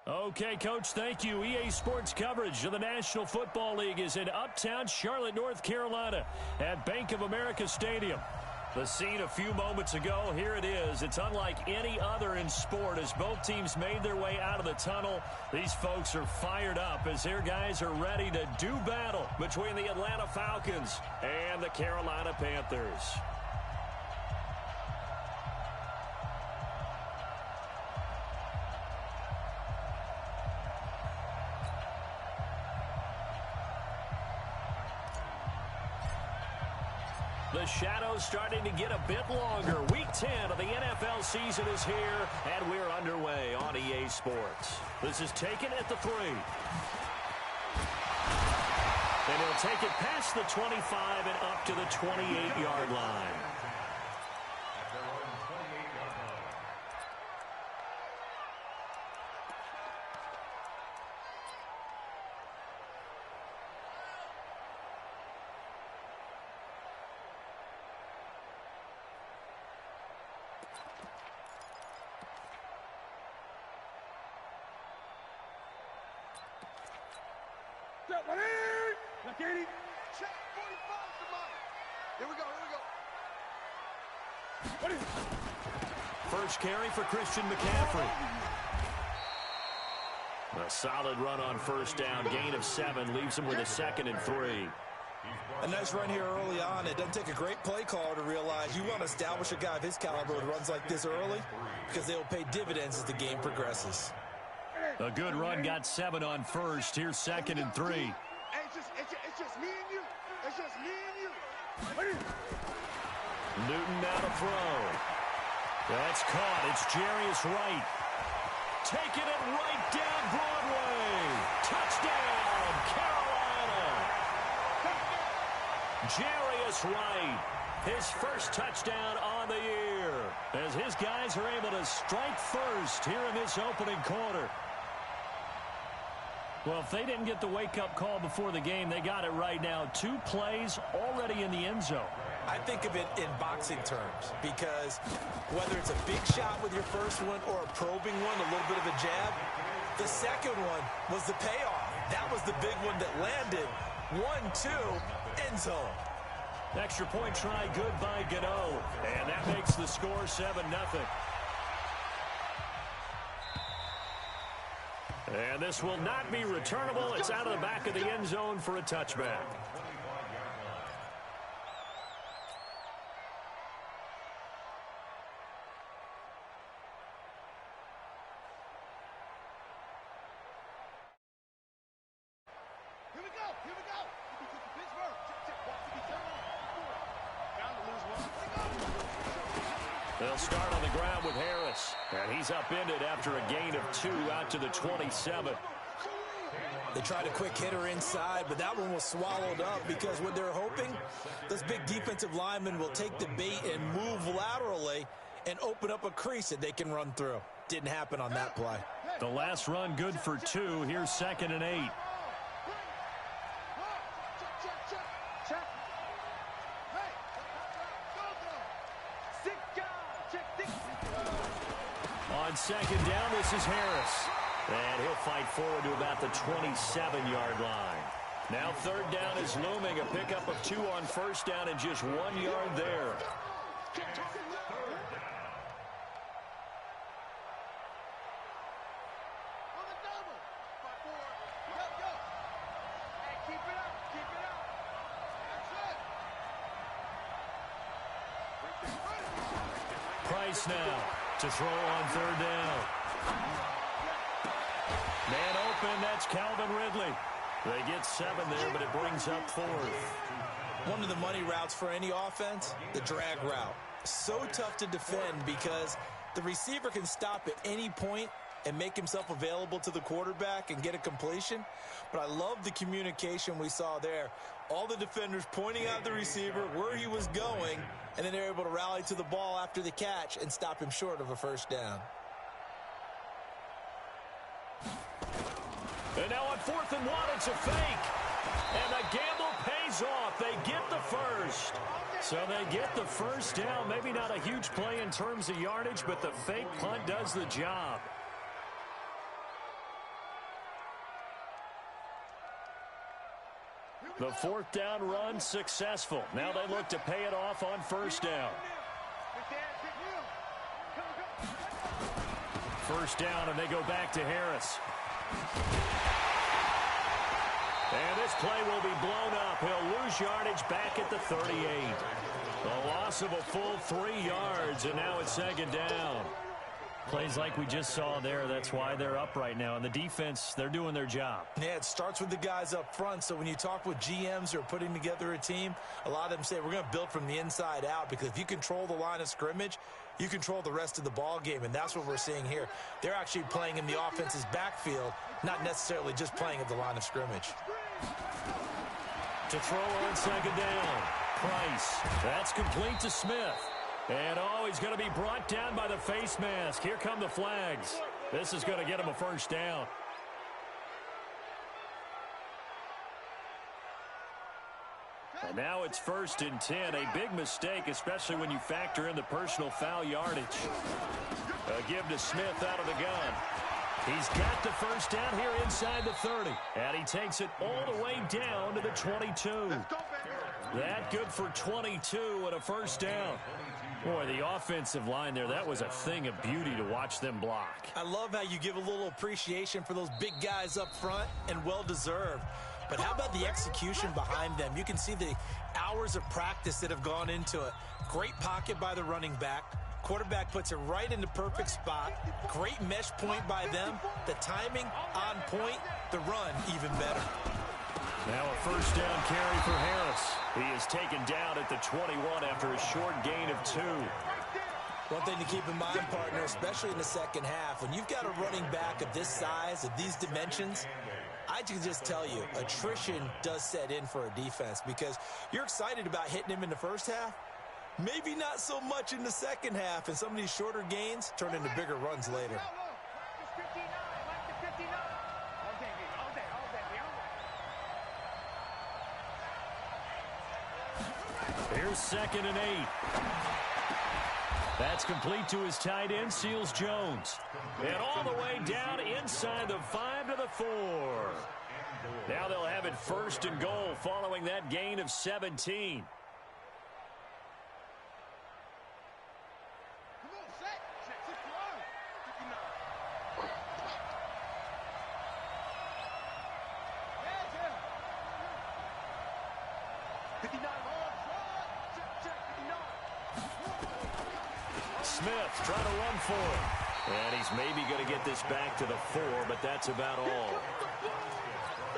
Okay, Coach, thank you. EA Sports coverage of the National Football League is in uptown Charlotte, North Carolina at Bank of America Stadium. The scene a few moments ago, here it is. It's unlike any other in sport as both teams made their way out of the tunnel. These folks are fired up as their guys are ready to do battle between the Atlanta Falcons and the Carolina Panthers. The shadow's starting to get a bit longer. Week 10 of the NFL season is here, and we're underway on EA Sports. This is taken at the 3. And he'll take it past the 25 and up to the 28-yard line. First carry for Christian McCaffrey. A solid run on first down. Gain of 7 leaves him with a 2nd and 3. A nice run here early on. It doesn't take a great play caller to realize you want to establish a guy of his caliber with runs like this early because they will pay dividends as the game progresses. A good run got 7 on first. Here's 2nd and 3. Hey, it's just me and you. It's just me and you. Newton now to throw. That's caught. It's Jarius Wright. Taking it right down Broadway. Touchdown, Carolina. Jarius Wright, his first touchdown on the year, as his guys are able to strike first here in this opening quarter. Well, if they didn't get the wake-up call before the game, they got it right now. 2 plays already in the end zone. I think of it in boxing terms because whether it's a big shot with your first one or a probing one, a little bit of a jab, the second one was the payoff. That was the big one that landed. 1-2, end zone. Extra point try good by Gano, and that makes the score 7-0. And this will not be returnable. It's out of the back of the end zone for a touchback. They'll start on the ground with Harris. And he's upended after a gain of 2 out to the 27. They tried a quick hitter inside, but that one was swallowed up because what they're hoping, this big defensive lineman will take the bait and move laterally and open up a crease that they can run through. Didn't happen on that play. The last run good for 2. Here's 2nd and 8. On 2nd down, this is Harris. And he'll fight forward to about the 27-yard line. Now 3rd down is looming. A pickup of 2 on first down and just 1 yard there. Price now to throw on 3rd down. Man open, that's Calvin Ridley. They get 7 there, but it brings up 4th. One of the money routes for any offense, the drag route. So tough to defend because the receiver can stop at any point and make himself available to the quarterback and get a completion. But I love the communication we saw there. All the defenders pointing out the receiver, where he was going, and then they're able to rally to the ball after the catch and stop him short of a first down. And now on 4th and 1, it's a fake. And the gamble pays off. They get the first. So they get the first down. Maybe not a huge play in terms of yardage, but the fake punt does the job. The fourth down run successful. Now they look to pay it off on first down. First down, and they go back to Harris. And this play will be blown up. He'll lose yardage back at the 38. A loss of a full 3 yards, and now it's second down. Plays like we just saw there. That's why they're up right now. And the defense, they're doing their job. Yeah, it starts with the guys up front. So when you talk with GMs who are putting together a team, a lot of them say we're going to build from the inside out, because if you control the line of scrimmage, you control the rest of the ball game, and that's what we're seeing here. They're actually playing in the offense's backfield, not necessarily just playing at the line of scrimmage. To throw on second down, Price. That's complete to Smith. And he's going to be brought down by the face mask. Here come the flags. This is going to get him a first down. And now it's 1st and 10. A big mistake, especially when you factor in the personal foul yardage. A give to Smith out of the gun. He's got the first down here inside the 30. And he takes it all the way down to the 22. That good for 22 and a first down. Boy, the offensive line there, that was a thing of beauty to watch them block. I love how you give a little appreciation for those big guys up front, and well-deserved. But how about the execution behind them? You can see the hours of practice that have gone into it. Great pocket by the running back. Quarterback puts it right in the perfect spot. Great mesh point by them. The timing on point. The run even better. Now a first down carry for Harris. He is taken down at the 21 after a short gain of 2. One thing to keep in mind, partner, especially in the second half, when you've got a running back of this size, of these dimensions, I can just tell you, attrition does set in for a defense, because you're excited about hitting him in the first half. Maybe not so much in the second half, and some of these shorter gains turn into bigger runs later. Here's 2nd and 8. That's complete to his tight end, Seals Jones. And all the way down inside the 5 to the 4. Now they'll have it 1st and goal following that gain of 17. Smith trying to run for it. And he's maybe going to get this back to the 4, but that's about all.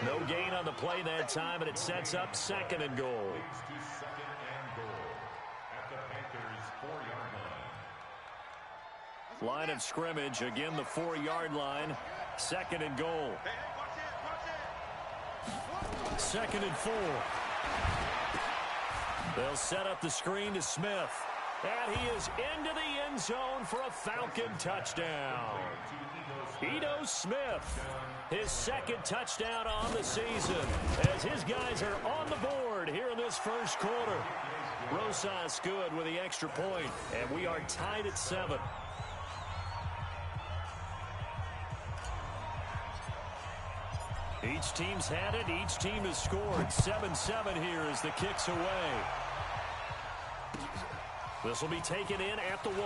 No gain on the play that time, and it sets up 2nd and goal. Line of scrimmage, again the 4-yard line. 2nd and goal. 2nd and 4. They'll set up the screen to Smith. And he is into the end zone for a Falcon touchdown. Ito Smith, his 2nd touchdown on the season, as his guys are on the board here in this first quarter. Rosas good with the extra point, and we are tied at 7. Each team's had it. Each team has scored. 7-7 here as the kick's away. This will be taken in at the 1.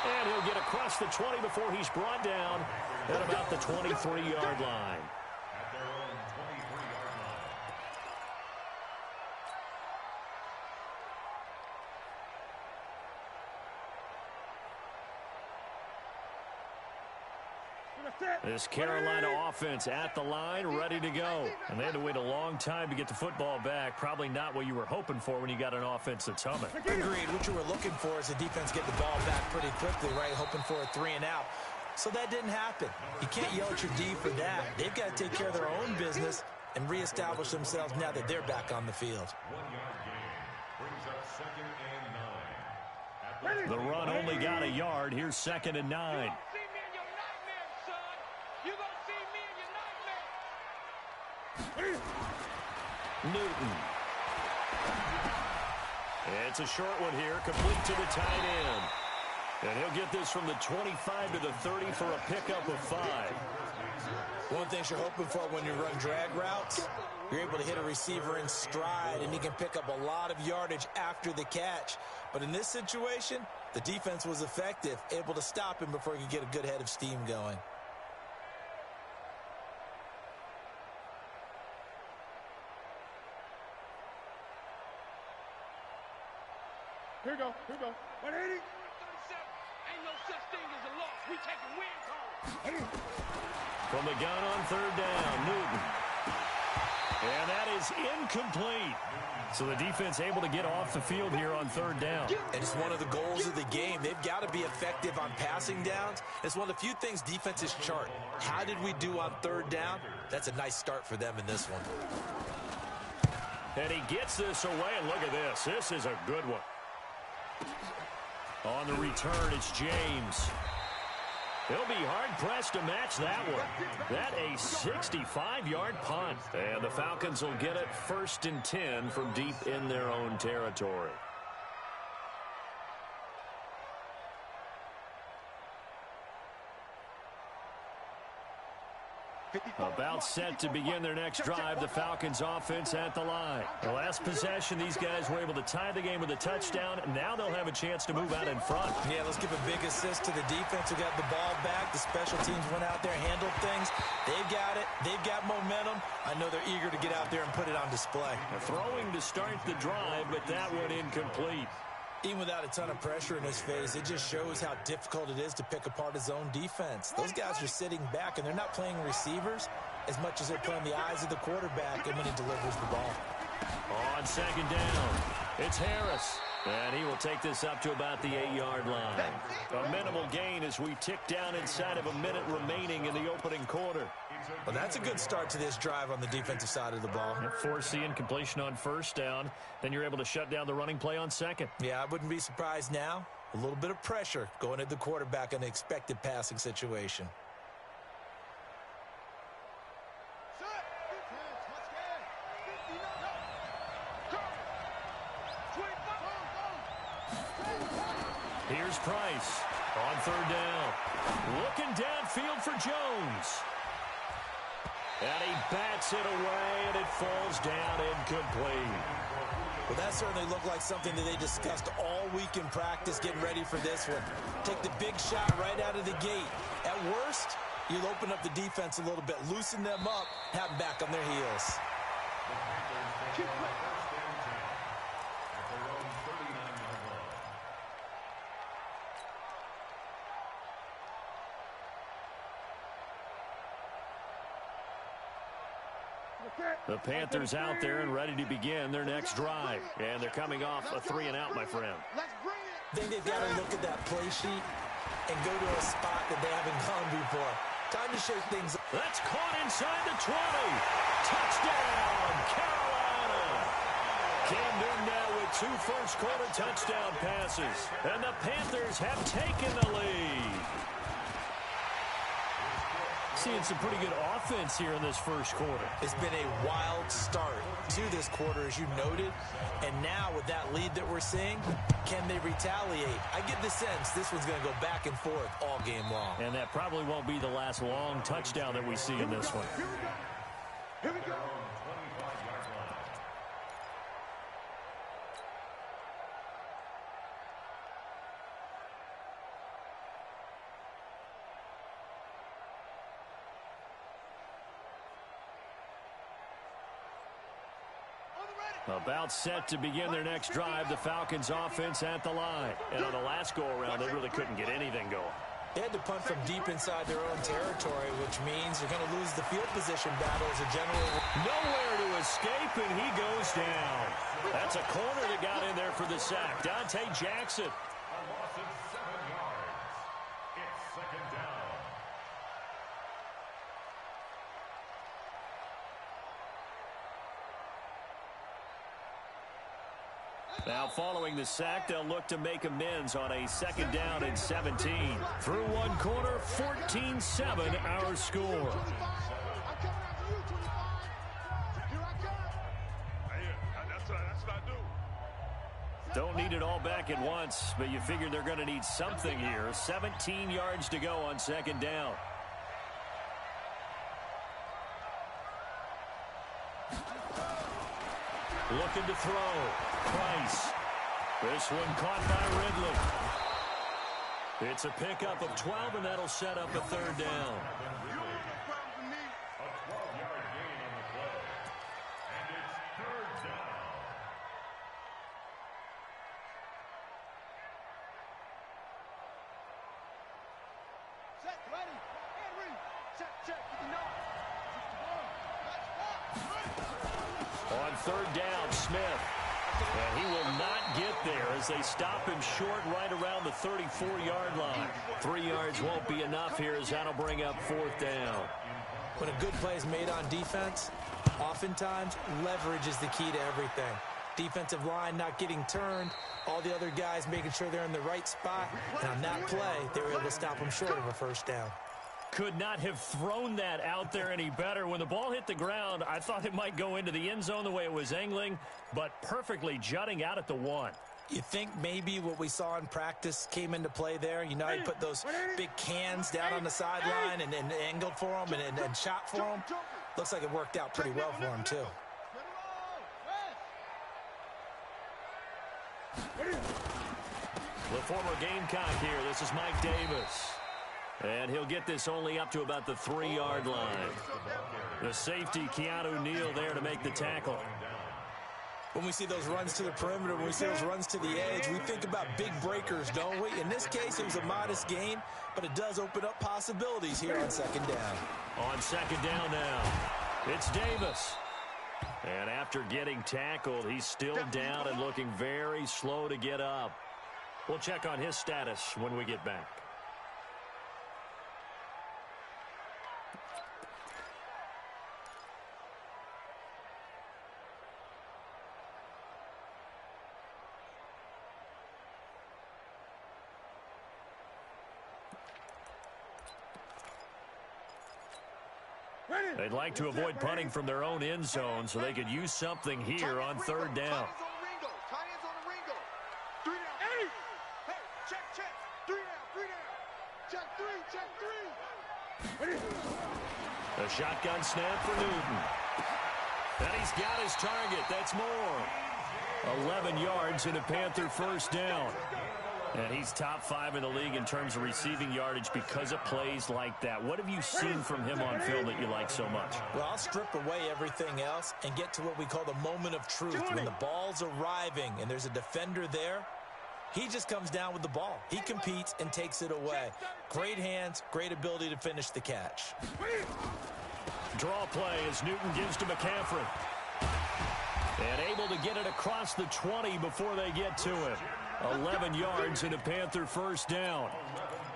And he'll get across the 20 before he's brought down at about the 23-yard line. This Carolina offense at the line, ready to go. And they had to wait a long time to get the football back. Probably not what you were hoping for when you got an offense that's humming. Agreed. What you were looking for is the defense get the ball back pretty quickly, right? Hoping for a 3 and out. So that didn't happen. You can't yell at your D for that. They've got to take care of their own business and reestablish themselves now that they're back on the field. The run only got a yard. Here's 2nd and 9. Newton. It's a short one here, complete to the tight end. And he'll get this from the 25 to the 30 for a pickup of 5. One thing you're hoping for when you run drag routes, you're able to hit a receiver in stride, and he can pick up a lot of yardage after the catch. But in this situation, the defense was effective, able to stop him before he could get a good head of steam going. Here we go. 180. 37. Ain't no such thing as a loss. We taking win calls. From the gun on third down, Newton. And that is incomplete. So the defense able to get off the field here on third down. And it's one of the goals of the game. They've got to be effective on passing downs. It's one of the few things defenses chart. How did we do on third down? That's a nice start for them in this one. And he gets this away, and look at this. This is a good one. On the return, it's James. He'll be hard-pressed to match that one. That a 65-yard punt. And the Falcons will get it 1st and 10 from deep in their own territory. About set to begin their next drive, the Falcons offense at the line. The last possession, these guys were able to tie the game with a touchdown. Now they'll have a chance to move out in front. Yeah, let's give a big assist to the defense who got the ball back. The special teams went out there, handled things. They've got it. They've got momentum. I know they're eager to get out there and put it on display. Throwing to start the drive, but that one incomplete. Even without a ton of pressure in his face, it just shows how difficult it is to pick apart his own defense. Those guys are sitting back, and they're not playing receivers as much as they're playing the eyes of the quarterback and when he delivers the ball. On second down, it's Harris. And he will take this up to about the 8-yard line. A minimal gain as we tick down inside of a minute remaining in the opening quarter. Well, that's a good start to this drive on the defensive side of the ball. Force the incompletion on first down. Then you're able to shut down the running play on second. Yeah, I wouldn't be surprised now. A little bit of pressure going at the quarterback in an expected passing situation. Here's Price on third down. Looking downfield for Jones. And he bats it away, and it falls down incomplete. Well, that certainly looked like something that they discussed all week in practice, getting ready for this one. Take the big shot right out of the gate. At worst, you'll open up the defense a little bit, loosen them up, have them back on their heels. The Panthers out there and ready to begin their next drive. And they're coming off a 3-and-out, my friend. I think they've got to look at that play sheet and go to a spot that they haven't gone before. Time to shake things up. That's caught inside the 20. Touchdown, Carolina. Cam Newton now with 2 first-quarter touchdown passes. And the Panthers have taken the lead. Seeing some pretty good offense here in this first quarter. It's been a wild start to this quarter, as you noted. And now with that lead that we're seeing, can they retaliate? I get the sense this one's going to go back and forth all game long. And that probably won't be the last long touchdown that we see in this one. Here we go. About set to begin their next drive, the Falcons offense at the line. And on the last go-around, they really couldn't get anything going. They had to punt from deep inside their own territory, which means they're going to lose the field position battle as a general. Nowhere to escape, and he goes down. That's a corner that got in there for the sack. Dante Jackson. Now following the sack, they'll look to make amends on a 2nd down and 17. Through one quarter, 14-7 our score. Don't need it all back at once, but you figure they're going to need something here. 17 yards to go on 2nd down. Looking to throw. Price. This one caught by Ridley. It's a pickup of 12, and that'll set up a third down. On third down, Smith. And he will not get there as they stop him short right around the 34-yard line. 3 yards won't be enough here as that'll bring up fourth down. When a good play is made on defense, oftentimes leverage is the key to everything. Defensive line not getting turned, all the other guys making sure they're in the right spot. And on that play, they were able to stop him short of a first down. Could not have thrown that out there any better. When the ball hit the ground, I thought it might go into the end zone the way it was angling, but perfectly jutting out at the 1. You think maybe what we saw in practice came into play there? You know, he put those big cans down on the sideline and angled for him and shot for him. Looks like it worked out pretty well for him, too. The former Gamecock here. This is Mike Davis. And he'll get this only up to about the 3-yard line. The safety, Keanu Neal, there to make the tackle. When we see those runs to the perimeter, when we see those runs to the edge, we think about big breakers, don't we? In this case, it was a modest gain, but it does open up possibilities here on second down. On second down now, it's Davis. And after getting tackled, he's still down and looking very slow to get up. We'll check on his status when we get back. They'd like to avoid punting from their own end zone so they could use something here on third down. A shotgun snap for Newton. And he's got his target. That's more. 11 yards and a Panther first down. And he's top 5 in the league in terms of receiving yardage because of plays like that. What have you seen from him on film that you like so much? Well, I'll strip away everything else and get to what we call the moment of truth. When the ball's arriving and there's a defender there, he just comes down with the ball. He competes and takes it away. Great hands, great ability to finish the catch. Draw play as Newton gives to McCaffrey. And able to get it across the 20 before they get to it. 11 yards and a Panther first down.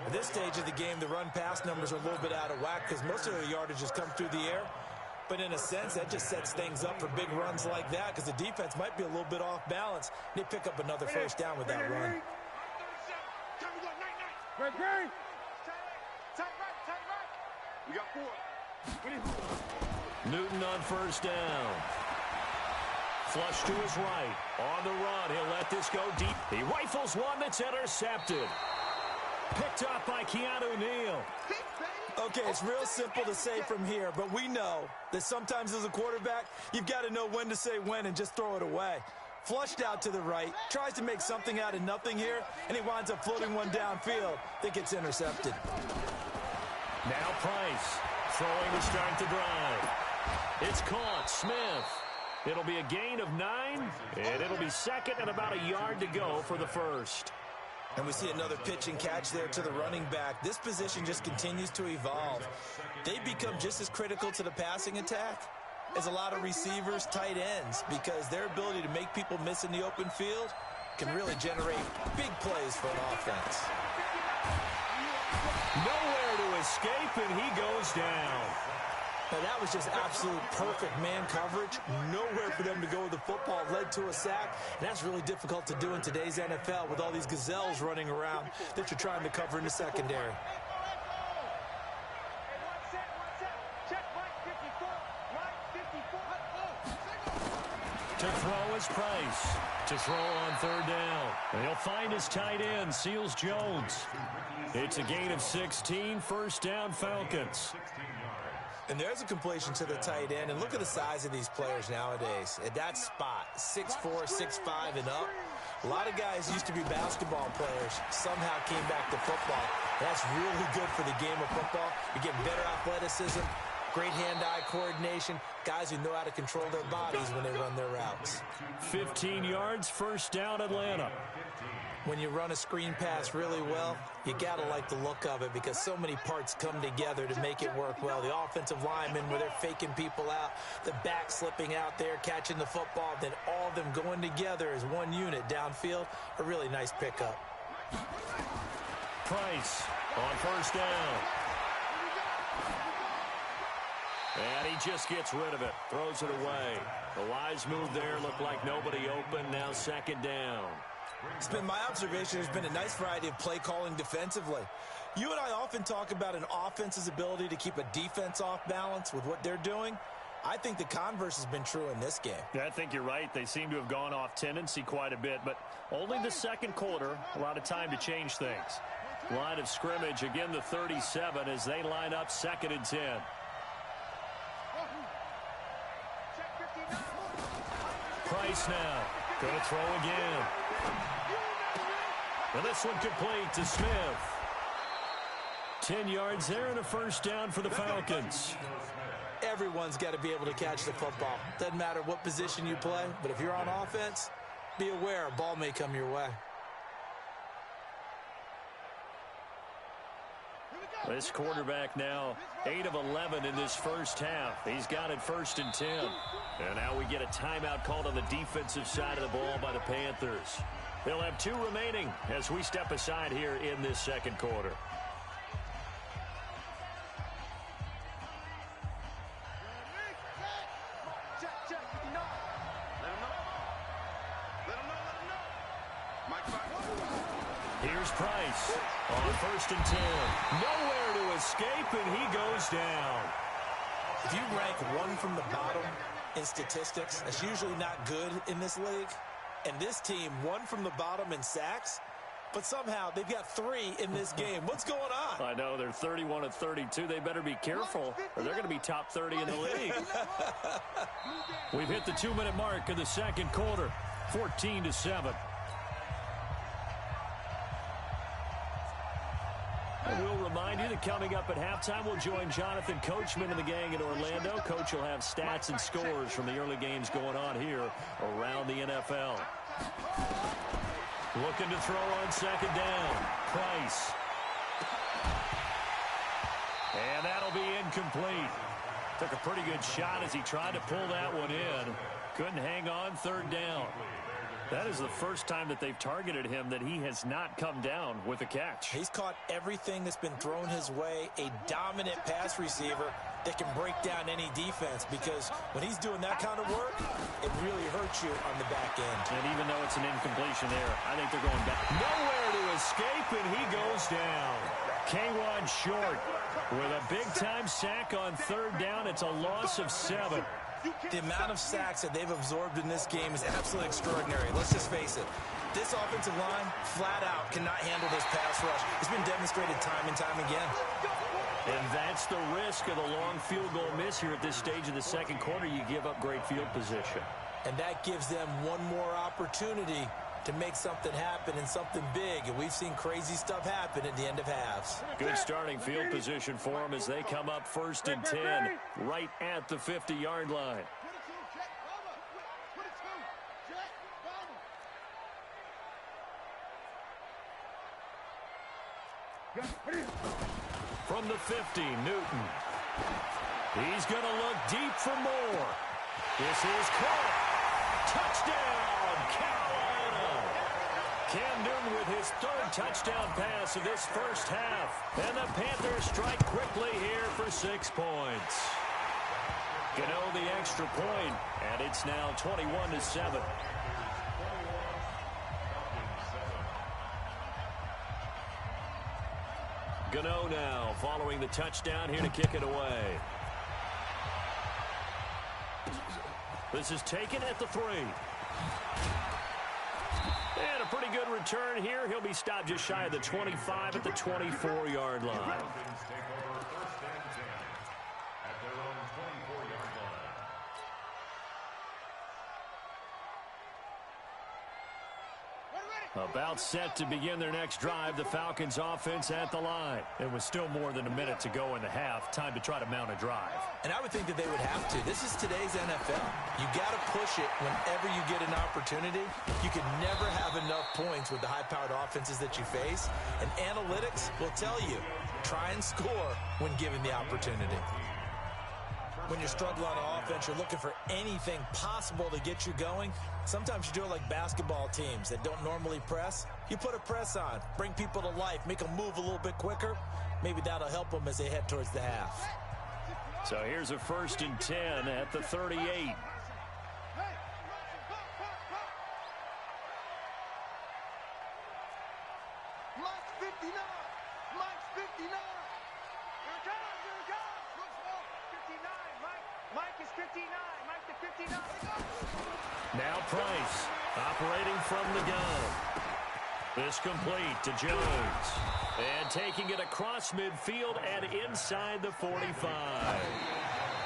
At this stage of the game, the run-pass numbers are a little bit out of whack because most of their yardage has come through the air. But in a sense, that just sets things up for big runs like that because the defense might be a little bit off balance. They pick up another first down with that run. We got 4. Newton on first down. Flush to his right. On the run. He'll let this go deep. He rifles one that's intercepted. Picked up by Keanu Neal. Okay, it's real simple to say from here, but we know that sometimes as a quarterback, you've got to know when to say when and just throw it away. Flushed out to the right, tries to make something out of nothing here, and he winds up floating one downfield that gets intercepted. Now Price throwing to start the drive. It's caught. Smith. It'll be a gain of 9, and it'll be second and about a yard to go for the first. And we see another pitch and catch there to the running back. This position just continues to evolve. They become just as critical to the passing attack as a lot of receivers, tight ends, because their ability to make people miss in the open field can really generate big plays for an offense. Nowhere to escape, and he goes down. Now, that was just absolute perfect man coverage. Nowhere for them to go with the football. Led to a sack. And that's really difficult to do in today's NFL with all these gazelles running around that you're trying to cover in the secondary. To throw is Price. To throw on third down. And he'll find his tight end, Seals Jones. It's a gain of 16, first down Falcons. And there's a completion to the tight end. And look at the size of these players nowadays. At that spot, 6'4", 6'5", and up. A lot of guys used to be basketball players, somehow came back to football. That's really good for the game of football. You get better athleticism, great hand-eye coordination, guys who know how to control their bodies when they run their routes. 15 yards, first down Atlanta. When you run a screen pass really well, you got to like the look of it because so many parts come together to make it work well. The offensive linemen, where they're faking people out, the back slipping out there, catching the football, then all of them going together as one unit downfield, a really nice pickup. Price on first down. And he just gets rid of it, throws it away. The wise move there, looked like nobody open, now second down. It's been my observation there's been a nice variety of play calling defensively. You and I often talk about an offense's ability to keep a defense off balance with what they're doing. I think the converse has been true in this game. Yeah, I think you're right. They seem to have gone off tendency quite a bit, but only the second quarter, a lot of time to change things. Line of scrimmage, again the 37 as they line up 2nd and 10. Price now, going to throw again. And this one complete to Smith. 10 yards there and a first down for the Falcons. Everyone's got to be able to catch the football. Doesn't matter what position you play, but if you're on offense, be aware a ball may come your way. This quarterback now 8 of 11 in this first half. He's got it 1st and 10. And now we get a timeout called on the defensive side of the ball by the Panthers. They'll have 2 remaining as we step aside here in this second quarter. Here's Price on 1st and 10. Nowhere to escape, and he goes down. If you rank one from the bottom in statistics, that's usually not good in this league. And this team, one from the bottom in sacks, but somehow they've got 3 in this game. What's going on? I know, they're 31 of 32. They better be careful, or they're going to be top 30 in the league. We've hit the 2-minute mark in the second quarter, 14-7. And we'll remind you that coming up at halftime, we'll join Jonathan Coachman and the gang in Orlando. Coach will have stats and scores from the early games going on here around the NFL. Looking to throw on 2nd down. Price. And that'll be incomplete. Took a pretty good shot as he tried to pull that one in. Couldn't hang on 3rd down. That is the first time that they've targeted him that he has not come down with a catch. He's caught everything that's been thrown his way. A dominant pass receiver that can break down any defense, because when he's doing that kind of work, it really hurts you on the back end. And even though it's an incompletion there, I think they're going back. Nowhere to escape, and he goes down. K'Wan Short with a big-time sack on 3rd down. It's a loss of 7. The amount of sacks that they've absorbed in this game is absolutely extraordinary. Let's just face it. This offensive line, flat out, cannot handle this pass rush. It's been demonstrated time and time again. And that's the risk of the long field goal miss here at this stage of the second quarter. You give up great field position. And that gives them one more opportunity to make something happen and something big. And we've seen crazy stuff happen at the end of halves. Good starting field position for them as they come up 1st and 10 right at the 50-yard line. From the 50, Newton. He's going to look deep for more. This is caught. Touchdown, Carolina. Cam Newton with his 3rd touchdown pass of this first half. And the Panthers strike quickly here for 6 points. Gano the extra point, and it's now 21-7. Gano now following the touchdown here to kick it away. This is taken at the 3. And a pretty good return here. He'll be stopped just shy of the 25 at the 24-yard line. About set to begin their next drive, the Falcons offense at the line. It was still more than a minute to go in the half. Time to try to mount a drive. And I would think that they would have to. This is today's NFL. You got to push it whenever you get an opportunity. You can never have enough points with the high-powered offenses that you face. And analytics will tell you, try and score when given the opportunity. When you're struggling on offense, you're looking for anything possible to get you going. Sometimes you do it like basketball teams that don't normally press. You put a press on, bring people to life, make them move a little bit quicker. Maybe that'll help them as they head towards the half. So here's a 1st and 10 at the 38. Mike's 59. Mike's 59. Here it comes. Here it comes. 59. Mike is 59. Mike to 59. Now Price operating from the gun. This complete to Jones. And taking it across midfield and inside the 45.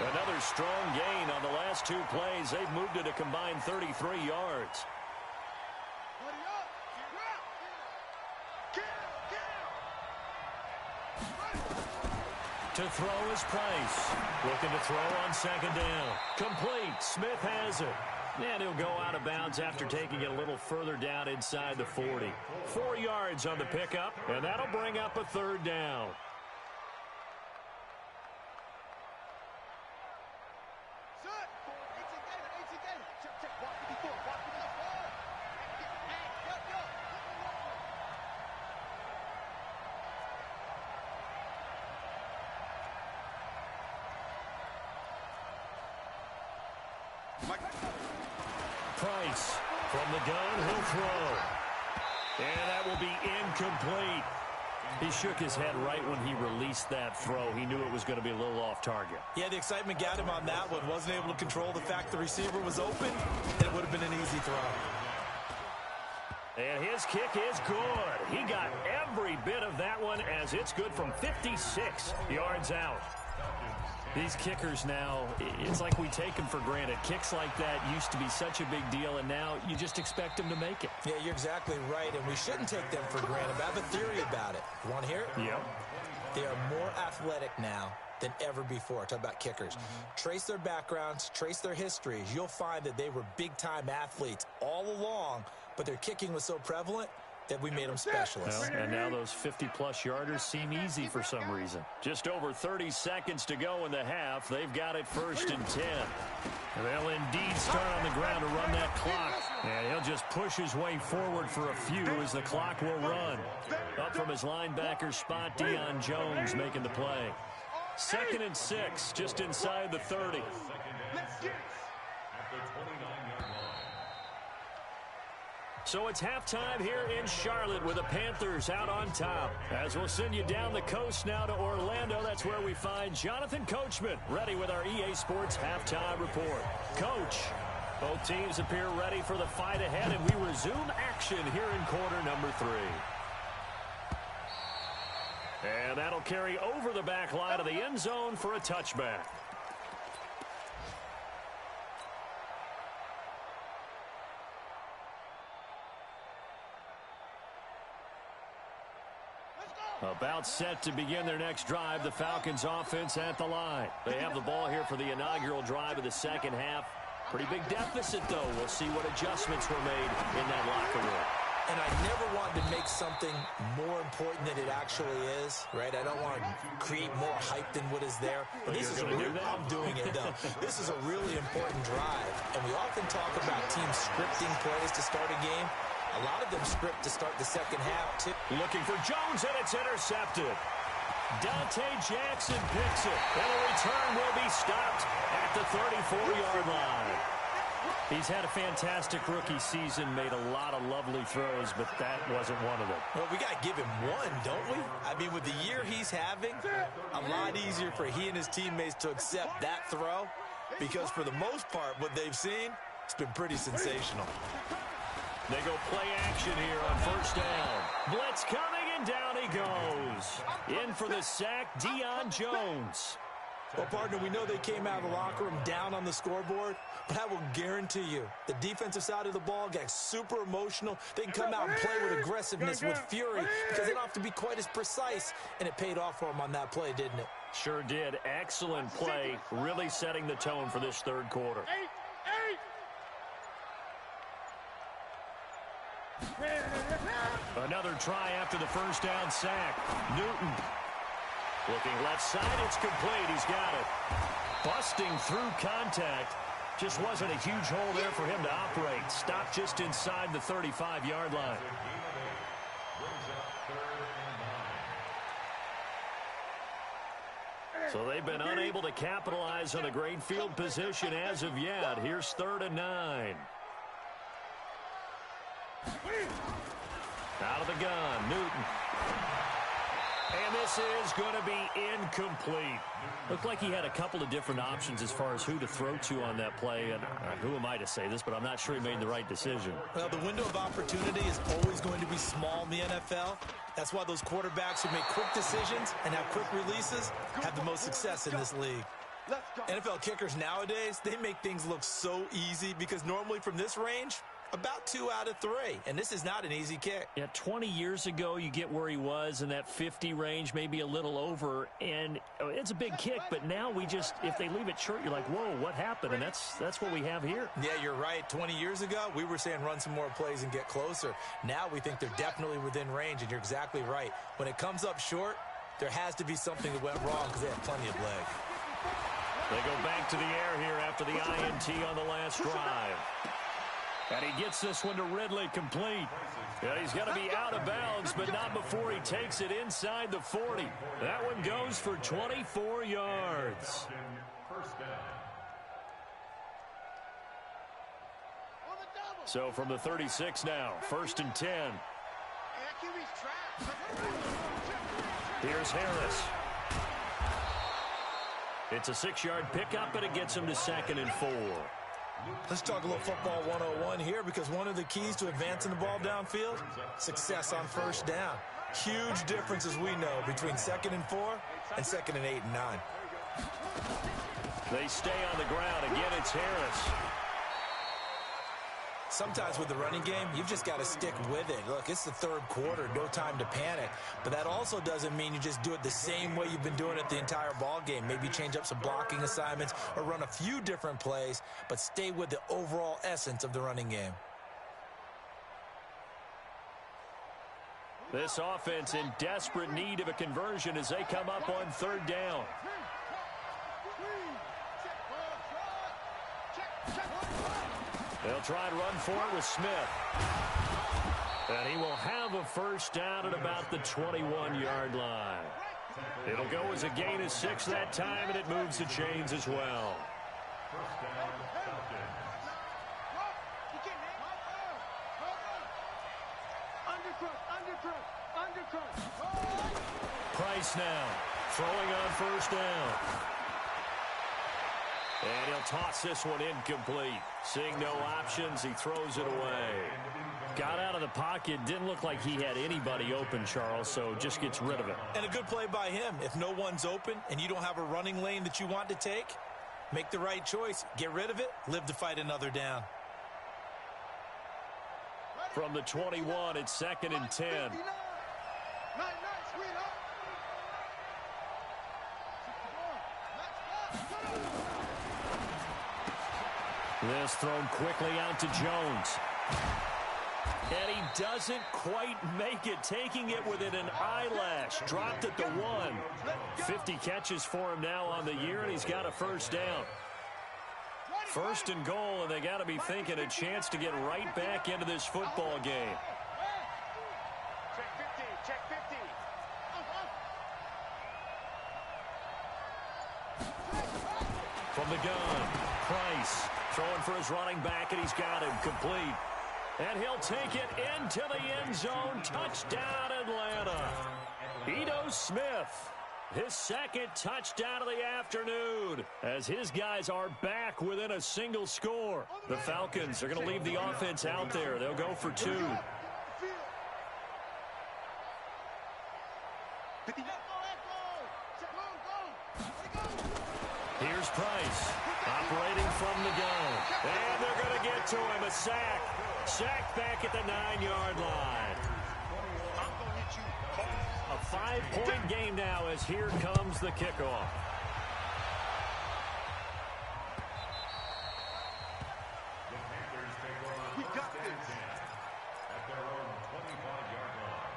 Another strong gain on the last 2 plays. They've moved it a combined 33 yards. To throw is Price. Looking to throw on 2nd down. Complete. Smith has it. And he'll go out of bounds after taking it a little further down inside the 40. 4 yards on the pickup, and that'll bring up a 3rd down. Price from the gun, he'll throw. And that will be incomplete. He shook his head right when he released that throw. He knew it was going to be a little off target. Yeah, the excitement got him on that one. Wasn't able to control the fact the receiver was open. It would have been an easy throw. And his kick is good. He got every bit of that one as it's good from 56 yards out. These kickers now, it's like we take them for granted. Kicks like that used to be such a big deal, and now you just expect them to make it. Yeah, you're exactly right, and we shouldn't take them for granted. But I have a theory about it. You want to hear it? Yep. They are more athletic now than ever before. Talk about kickers. Trace their backgrounds, trace their histories. You'll find that they were big-time athletes all along, but their kicking was so prevalent that we made them specialists. Well, and now those 50-plus yarders seem easy for some reason. Just over 30 seconds to go in the half. They've got it 1st and 10. They'll indeed start on the ground to run that clock. And he'll just push his way forward for a few as the clock will run. Up from his linebacker spot, Deion Jones making the play. 2nd and 6, just inside the 30. So it's halftime here in Charlotte with the Panthers out on top. As we'll send you down the coast now to Orlando, that's where we find Jonathan Coachman ready with our EA Sports Halftime Report. Coach, both teams appear ready for the fight ahead, and we resume action here in quarter number 3. And that'll carry over the back line of the end zone for a touchback. About set to begin their next drive, the Falcons offense at the line. They have the ball here for the inaugural drive of the 2nd half. Pretty big deficit, though. We'll see what adjustments were made in that locker room. And I never wanted to make something more important than it actually is, right? I don't want to create more hype than what is there. But this is I'm doing it, though. This is a really important drive. And we often talk about teams scripting plays to start a game. A lot of them script to start the 2nd half, too. Looking for Jones, and it's intercepted. Dante Jackson picks it, and the return will be stopped at the 34-yard line. He's had a fantastic rookie season, made a lot of lovely throws, but that wasn't one of them. Well, we got to give him one, don't we? I mean, with the year he's having, a lot easier for he and his teammates to accept that throw because for the most part, what they've seen, it's been pretty sensational. They go play action here on first down. Blitz coming, and down he goes. In for the sack, Deion Jones. Well, partner, we know they came out of the locker room down on the scoreboard, but I will guarantee you the defensive side of the ball gets super emotional. They can come out and play with aggressiveness, with fury, because they don't have to be quite as precise, and it paid off for them on that play, didn't it? Sure did. Excellent play, really setting the tone for this third quarter. Another try after the first down sack. Newton looking left side. It's complete. He's got it. Busting through contact. Just wasn't a huge hole there for him to operate. Stopped just inside the 35-yard line. So they've been unable to capitalize on a great field position as of yet. Here's 3rd and 9. Out of the gun, Newton. And this is going to be incomplete. Looked like he had a couple of different options as far as who to throw to on that play. And who am I to say this, but I'm not sure he made the right decision. Well, the window of opportunity is always going to be small in the NFL. That's why those quarterbacks who make quick decisions and have quick releases have the most success in this league. NFL kickers nowadays, they make things look so easy because normally from this range, about 2 out of 3, and this is not an easy kick. Yeah, 20 years ago, you get where he was in that 50 range, maybe a little over, and it's a big kick, but now we just, if they leave it short, you're like, whoa, what happened? And that's what we have here. Yeah, you're right. 20 years ago, we were saying run some more plays and get closer. Now we think they're definitely within range, and you're exactly right. When it comes up short, there has to be something that went wrong because they have plenty of leg. They go back to the air here after the INT on the last drive. And he gets this one to Ridley complete. Yeah, he's got to be out of bounds, but not before he takes it inside the 40. That one goes for 24 yards. So from the 36 now, 1st and 10. Here's Harris. It's a 6-yard pickup, and it gets him to 2nd and 4. Let's talk a little football 101 here because one of the keys to advancing the ball downfield, success on first down. Huge difference, as we know, between 2nd and 4 and 2nd and 8 and 9. They stay on the ground. Again, it's Harris. Sometimes with the running game, you've just got to stick with it. Look, it's the 3rd quarter, no time to panic. But that also doesn't mean you just do it the same way you've been doing it the entire ball game. Maybe change up some blocking assignments or run a few different plays, but stay with the overall essence of the running game. This offense in desperate need of a conversion as they come up on 3rd down. They'll try and run for it with Smith. And he will have a first down at about the 21-yard line. It'll go as a gain of 6 that time, and it moves the chains as well. Price now, throwing on first down. And he'll toss this one incomplete. Seeing no options, he throws it away. Got out of the pocket, didn't look like he had anybody open, Charles, so just gets rid of it. And a good play by him. If no one's open and you don't have a running lane that you want to take, make the right choice. Get rid of it, live to fight another down. From the 21, it's 2nd and 10. This thrown quickly out to Jones. And he doesn't quite make it, taking it within an eyelash. Dropped at the 1. 50 catches for him now on the year, and he's got a first down. 1st and goal, and they got to be thinking a chance to get right back into this football game. Check 50. From the gun, Price throwing for his running back, and he's got him complete. And he'll take it into the end zone. Touchdown, Atlanta. Ito Smith. His second touchdown of the afternoon as his guys are back within a single score. The Falcons are going to leave the offense out there. They'll go for 2. Here's Price operating from the gun. And they're going to get to him. A sack. Sacked back at the 9-yard line. A 5-point game now as here comes the kickoff. We got this. At their own 25-yard line.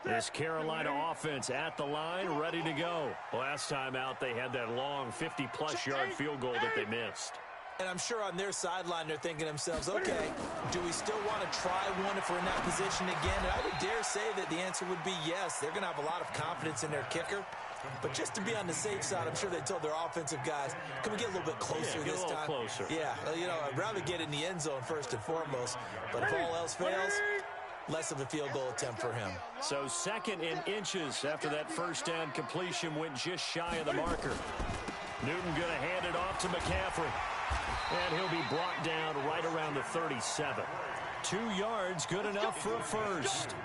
This Carolina offense at the line, ready to go. Last time out, they had that long 50-plus yard field goal that they missed. And I'm sure on their sideline they're thinking to themselves, okay, do we still want to try one if we're in that position again? And I would dare say that the answer would be yes. They're going to have a lot of confidence in their kicker. But just to be on the safe side, I'm sure they told their offensive guys, can we get a little bit closer this time? Closer. Yeah, you know, I'd rather get in the end zone first and foremost. But if all else fails, less of a field goal attempt for him. So 2nd and inches after that first down completion went just shy of the marker. Newton going to hand it off to McCaffrey. And he'll be brought down right around the 37. 2 yards, good enough for a first.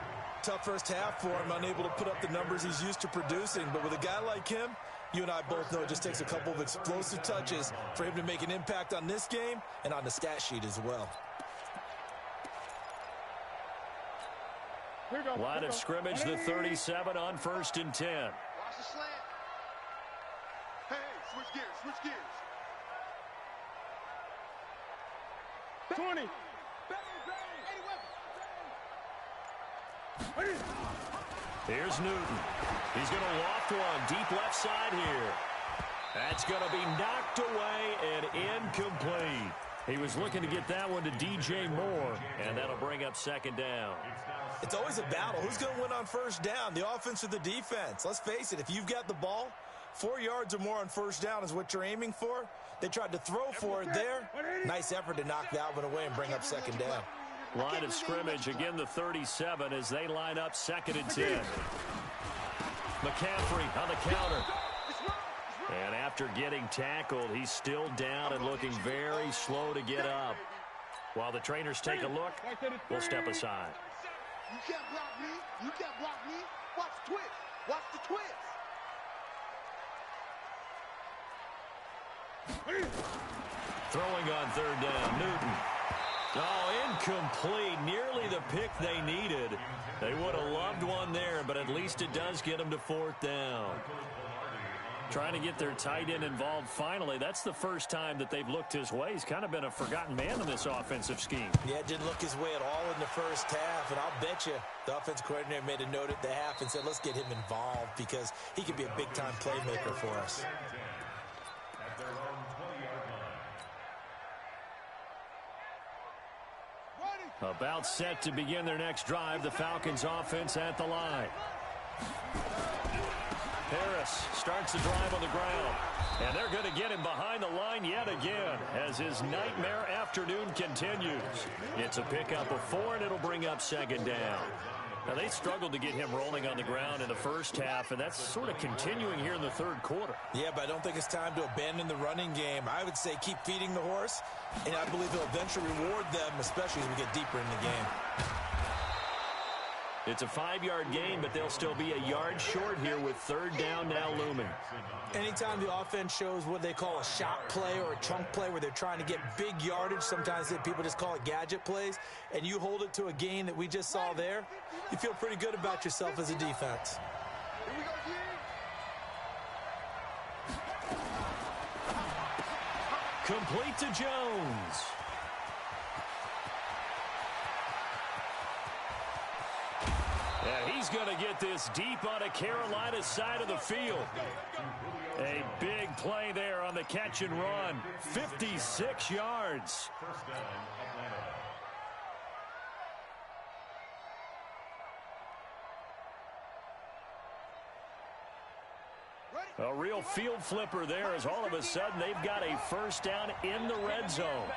Tough first half for him, unable to put up the numbers he's used to producing. But with a guy like him, you and I both know it just takes a couple of explosive touches for him to make an impact on this game and on the stat sheet as well. Line of scrimmage, the 37 on 1st and 10. Watch the slant. Hey, switch gears, switch gears. 20. Here's Newton. He's going to loft one deep left side here. That's going to be knocked away and incomplete. He was looking to get that one to DJ Moore, and that'll bring up 2nd down. It's always a battle. Who's going to win on 1st down, the offense or the defense? Let's face it, if you've got the ball, 4 yards or more on 1st down is what you're aiming for. They tried to throw for it there. Nice effort to knock that one away and bring up 2nd down. Line of scrimmage, again the 37 as they line up 2nd and 10. McCaffrey on the counter. And after getting tackled, he's still down and looking very slow to get up. While the trainers take a look, we'll step aside. You can't block me. You can't block me. Watch the twist. Watch the twist. Throwing on 3rd down, Newton. Oh, incomplete. Nearly the pick they needed. They would have loved one there, but at least it does get them to 4th down. Trying to get their tight end involved finally. That's the first time that they've looked his way. He's kind of been a forgotten man in this offensive scheme. Yeah, didn't look his way at all in the first half, and I'll bet you the offense coordinator made a note at the half and said, let's get him involved because he could be a big-time playmaker for us. At their own 20-yard line. About set to begin their next drive, the Falcons offense at the line. Harris starts the drive on the ground. And they're going to get him behind the line yet again as his nightmare afternoon continues. It's a pickup of 4, and it'll bring up 2nd down. Now, they struggled to get him rolling on the ground in the first half, and that's sort of continuing here in the 3rd quarter. Yeah, but I don't think it's time to abandon the running game. I would say keep feeding the horse, and I believe he'll eventually reward them, especially as we get deeper in the game. It's a 5-yard gain, but they'll still be a yard short here with 3rd down now looming. Anytime the offense shows what they call a shot play or a chunk play where they're trying to get big yardage, sometimes people just call it gadget plays, and you hold it to a gain that we just saw there, you feel pretty good about yourself as a defense. Here we go, G. Complete to Jones. And he's going to get this deep on a Carolina side of the field. A big play there on the catch and run. 56 yards. First down, Atlanta. A real field flipper there as all of a sudden they've got a first down in the red zone.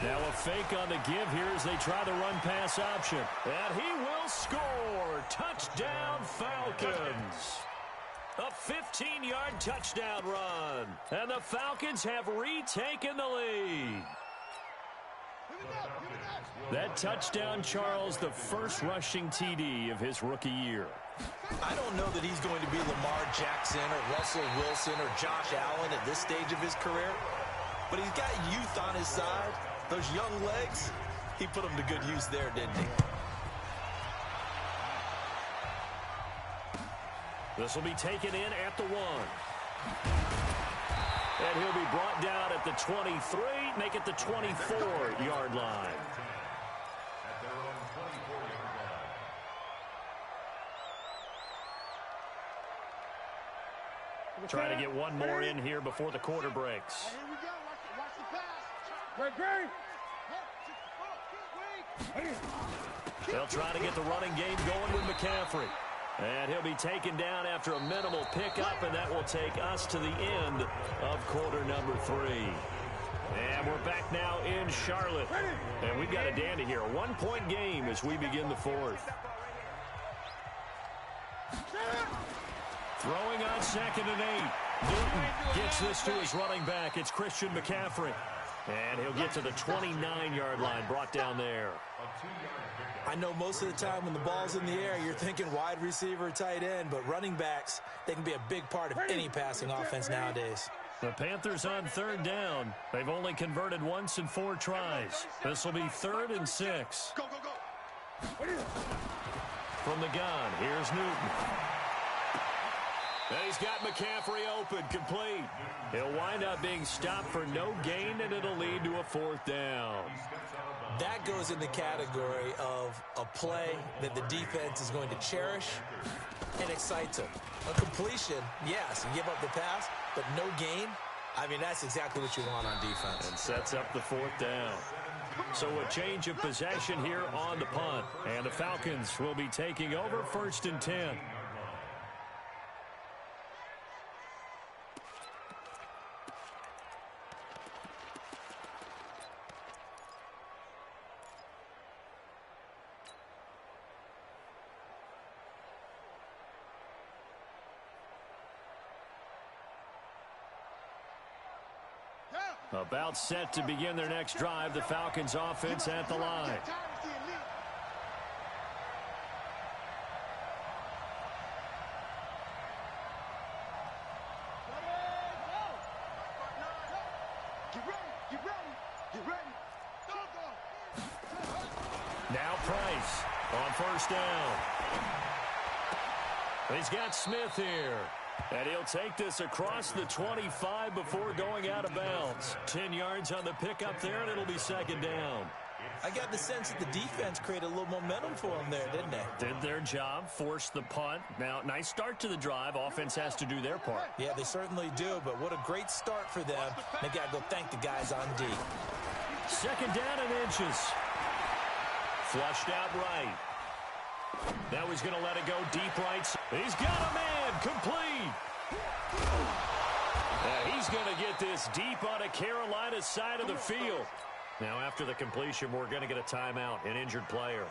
Now a fake on the give here as they try the run-pass option. And he will score. Touchdown, Falcons. A 15-yard touchdown run. And the Falcons have retaken the lead. That touchdown, Charles, the first rushing TD of his rookie year. I don't know that he's going to be Lamar Jackson or Russell Wilson or Josh Allen at this stage of his career, but he's got youth on his side. Those young legs, he put them to good use there, didn't he? This will be taken in at the 1. And he'll be brought down at the 23, make it the 24-yard line. At their own 24-yard line. Trying to get one more in here before the quarter breaks. Here we go. Watch the pass. They'll try to get the running game going with McCaffrey. And he'll be taken down after a minimal pickup, and that will take us to the end of quarter number 3. And we're back now in Charlotte. And we've got a dandy here. A 1-point game as we begin the 4th. Throwing on 2nd and 8. Newton gets this to his running back. It's Christian McCaffrey. And he'll get to the 29-yard line, brought down there. I know most of the time when the ball's in the air, you're thinking wide receiver, tight end, but running backs, they can be a big part of any passing offense nowadays. The Panthers on 3rd down. They've only converted once in 4 tries. This will be 3rd and 6. Go, go, go. From the gun, here's Newton. And he's got McCaffrey open, complete. He'll wind up being stopped for no gain, and it'll lead to a 4th down. That goes in the category of a play that the defense is going to cherish and excites them. A completion, yes, you give up the pass, but no gain. I mean, that's exactly what you want on defense. And sets up the 4th down. So a change of possession here on the punt. And the Falcons will be taking over 1st and 10. About set to begin their next drive, the Falcons offense at the line. Now Price on 1st down. He's got Smith here. And he'll take this across the 25 before going out of bounds. 10 yards on the pickup there, and it'll be 2nd down. I got the sense that the defense created a little momentum for them there, didn't they? Did their job, forced the punt. Now, nice start to the drive. Offense has to do their part. Yeah, they certainly do, but what a great start for them. They got to go thank the guys on D. 2nd down and inches. Flushed out right. Now he's going to let it go deep right. He's got a man, complete. He's going to get this deep on a Carolina side of the field. Now after the completion, we're going to get a timeout, an injured player.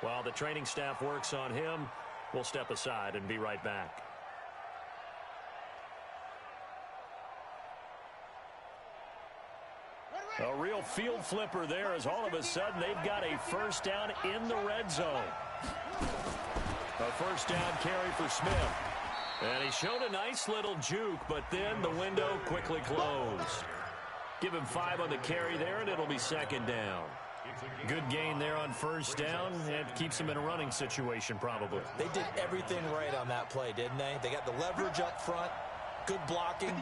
While the training staff works on him, we'll step aside and be right back. A real field flipper there as all of a sudden they've got a first down in the red zone. A first down carry for Smith. And he showed a nice little juke, but then the window quickly closed. Give him 5 on the carry there, and it'll be 2nd down. Good gain there on 1st down, and keeps him in a running situation probably. They did everything right on that play, didn't they? They got the leverage up front, good blocking,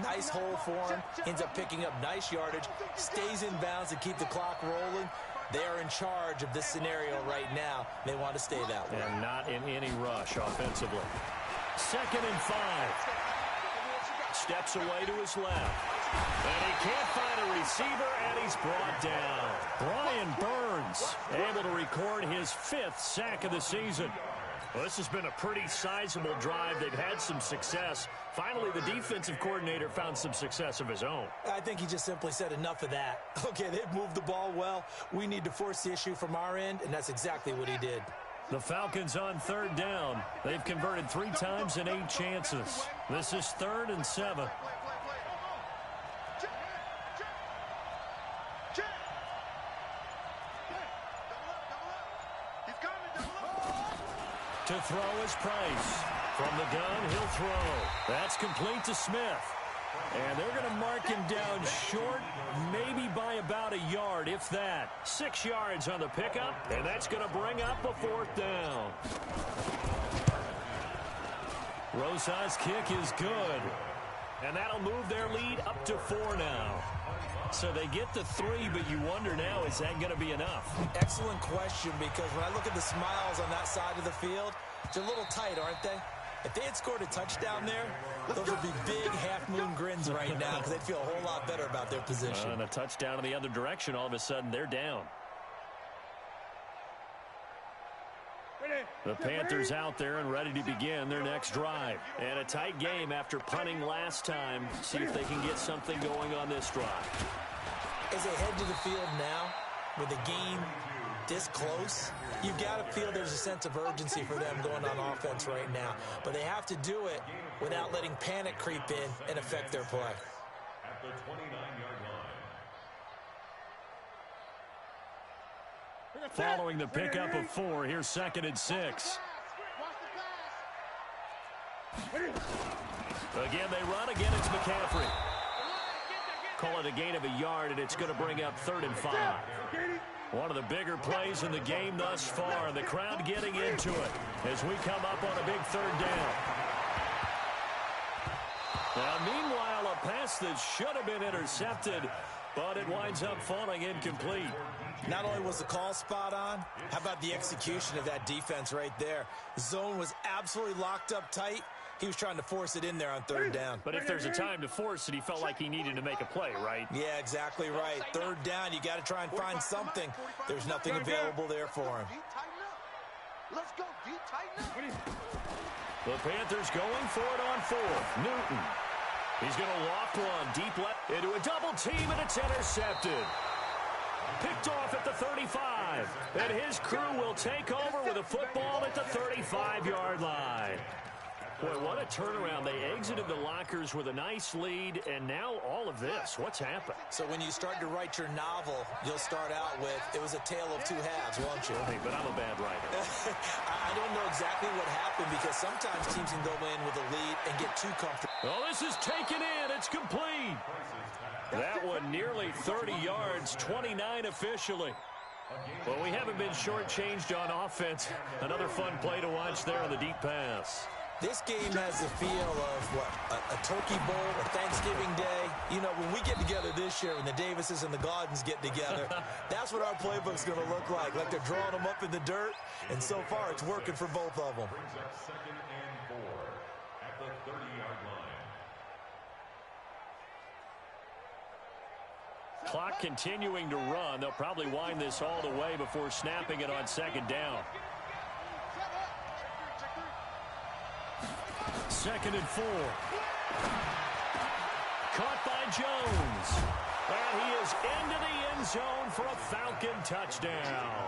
nice hole for him, ends up picking up nice yardage, stays in bounds to keep the clock rolling. They are in charge of this scenario right now. They want to stay that way. And not in any rush offensively. 2nd and 5. Steps away to his left. And he can't find a receiver, and he's brought down. Brian Burns yards. Able to record his 5th sack of the season. Well, this has been a pretty sizable drive. They've had some success. Finally, the defensive coordinator found some success of his own. I think he just simply said enough of that. Okay, they've moved the ball well. We need to force the issue from our end, and that's exactly what he did. The Falcons on 3rd down. They've converted 3 times in 8 chances. This is 3rd and 7. To throw is Price. From the gun, he'll throw. That's complete to Smith. And they're going to mark him down short, maybe by about a yard, if that. 6 yards on the pickup, and that's going to bring up a 4th down. Rosas' kick is good. And that'll move their lead up to 4 now. So they get the 3, but you wonder now, is that going to be enough? Excellent question, because when I look at the smiles on that side of the field, they're a little tight, aren't they? If they had scored a touchdown there, those would be big half-moon grins right now because they'd feel a whole lot better about their position. And a touchdown in the other direction, all of a sudden, they're down. The Panthers out there and ready to begin their next drive. And a tight game after punting last time. See if they can get something going on this drive. As they head to the field now, with the game this close, you've got to feel there's a sense of urgency for them going on offense right now. But they have to do it without letting panic creep in and affect their play. At the 29-yard line. Following the pickup of 4, here's 2nd and 6. Again, they run. Again, it's McCaffrey. Call it a gain of a yard, and it's going to bring up 3rd and 5. One of the bigger plays in the game thus far, and the crowd getting into it as we come up on a big 3rd down. Now, meanwhile, a pass that should have been intercepted, but it winds up falling incomplete. Not only was the call spot on, how about the execution of that defense right there? The zone was absolutely locked up tight. He was trying to force it in there on 3rd down. But if there's a time to force it, he felt like he needed to make a play, right? Yeah, exactly right. 3rd down, you got to try and find something. There's nothing available there for him. Let's go, D, tighten up. The Panthers going for it on 4th. Newton. He's going to loft one deep left into a double team, and it's intercepted. Picked off at the 35. And his crew will take over with a football at the 35-yard line. Boy, what a turnaround. They exited the lockers with a nice lead, and now all of this. What's happened? So when you start to write your novel, you'll start out with, it was a tale of 2 halves, won't you? Hey, but I'm a bad writer. I don't know exactly what happened because sometimes teams can go in with a lead and get too comfortable. Oh, this is taken in. It's complete. That one nearly 30 yards, 29 officially. Well, we haven't been shortchanged on offense. Another fun play to watch there on the deep pass. This game has the feel of, a Turkey Bowl, a Thanksgiving Day. You know, when we get together this year, when the Davises and the Gardens get together, that's what our playbook's going to look like they're drawing them up in the dirt, and so far it's working for both of them. Brings up 2nd and 4 at the 30-yard line. Clock continuing to run. They'll probably wind this all the way before snapping it on 2nd down. 2nd and 4. Caught by Jones. And he is into the end zone for a Falcon touchdown.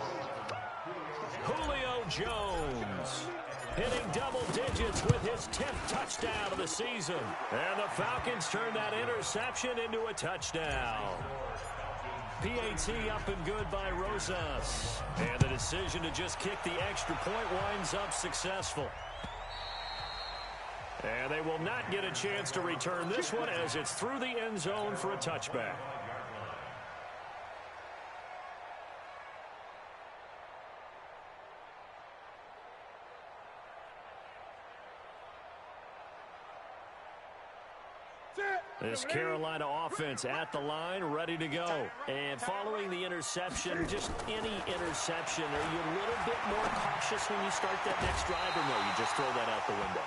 Julio Jones hitting double digits with his 10th touchdown of the season. And the Falcons turn that interception into a touchdown. PAT up and good by Rosas. And the decision to just kick the extra point winds up successful. And they will not get a chance to return this one as it's through the end zone for a touchback. This Carolina offense at the line, ready to go. And following the interception, just any interception, are you a little bit more cautious when you start that next drive, or no, you just throw that out the window?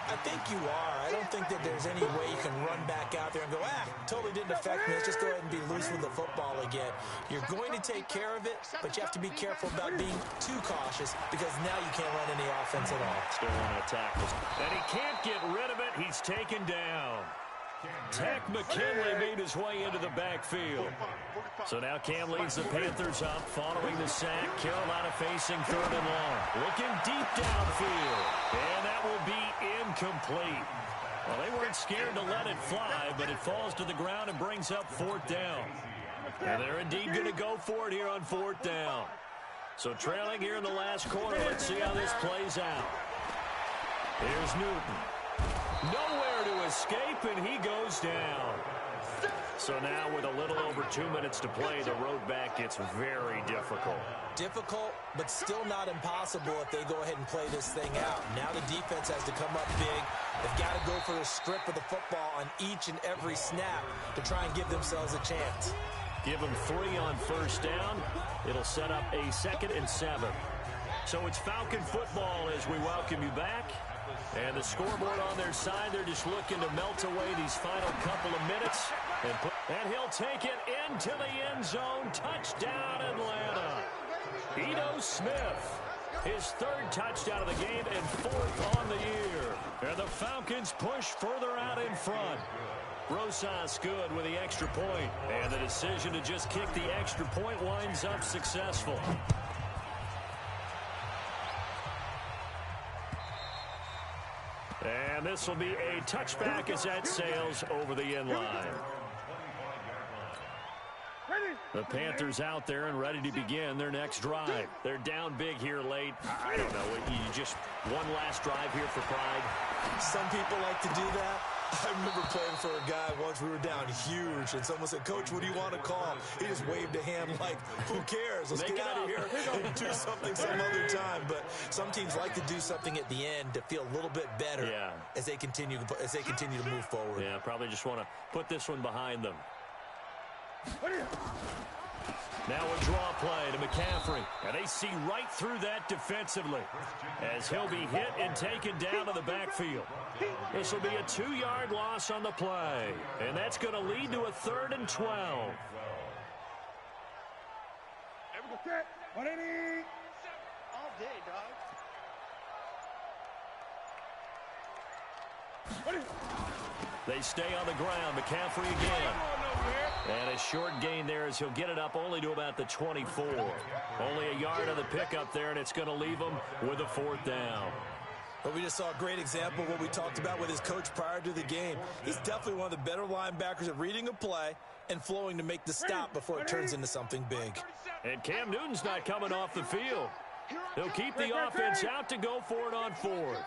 I think you are. I don't think that there's any way you can run back out there and go, totally didn't affect me. Let's just go ahead and be loose with the football again. You're going to take care of it, but you have to be careful about being too cautious because now you can't run any offense at all. Still want to attack this. And he can't get rid of it. He's taken down. Takk McKinley made his way into the backfield. So now Cam leads the Panthers up following the sack. Carolina facing 3rd and long. Looking deep downfield. And that will be incomplete. Well, they weren't scared to let it fly, but it falls to the ground and brings up 4th down. And they're indeed going to go for it here on 4th down. So trailing here in the last quarter. Let's see how this plays out. Here's Newton. Nowhere to escape, and he goes down. So now with a little over 2 minutes to play, the road back gets very difficult. Difficult, but still not impossible if they go ahead and play this thing out. Now the defense has to come up big. They've got to go for the strip of the football on each and every snap to try and give themselves a chance. Give them 3 on 1st down. It'll set up a 2nd and 7. So it's Falcon football as we welcome you back. And the scoreboard on their side, they're just looking to melt away these final couple of minutes. And he'll take it into the end zone. Touchdown, Atlanta. Ito Smith, his 3rd touchdown of the game and 4th on the year. And the Falcons push further out in front. Rosas good with the extra point. And the decision to just kick the extra point winds up successful. And this will be a touchback as that sails over the end line. The Panthers out there and ready to begin their next drive. They're down big here late. I don't know. You just one last drive here for pride. Some people like to do that. I remember playing for a guy once. We were down huge, and someone said, "Coach, what do you want to call?" He just waved a hand like, "Who cares? Let's get out of here and do something some other time." But some teams like to do something at the end to feel a little bit better as they continue to move forward. Yeah, probably just want to put this one behind them. Now a draw play to McCaffrey. And they see right through that defensively as he'll be hit and taken down to the backfield. This will be a 2-yard loss on the play. And that's going to lead to a 3rd and 12. All day, dog. They stay on the ground. McCaffrey again. And a short gain there as he'll get it up only to about the 24. Only a yard of the pickup there, and it's going to leave him with a 4th down. But we just saw a great example of what we talked about with his coach prior to the game. He's definitely one of the better linebackers at reading a play and flowing to make the stop before it turns into something big. And Cam Newton's not coming off the field. He'll keep the offense out to go for it on 4th.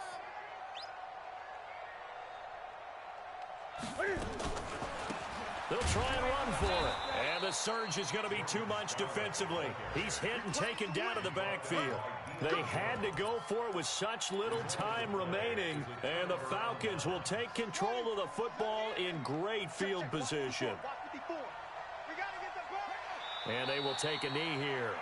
They'll try and run for it. And the surge is going to be too much defensively. He's hit and taken down to the backfield. They had to go for it with such little time remaining. And the Falcons will take control of the football in great field position. And they will take a knee here.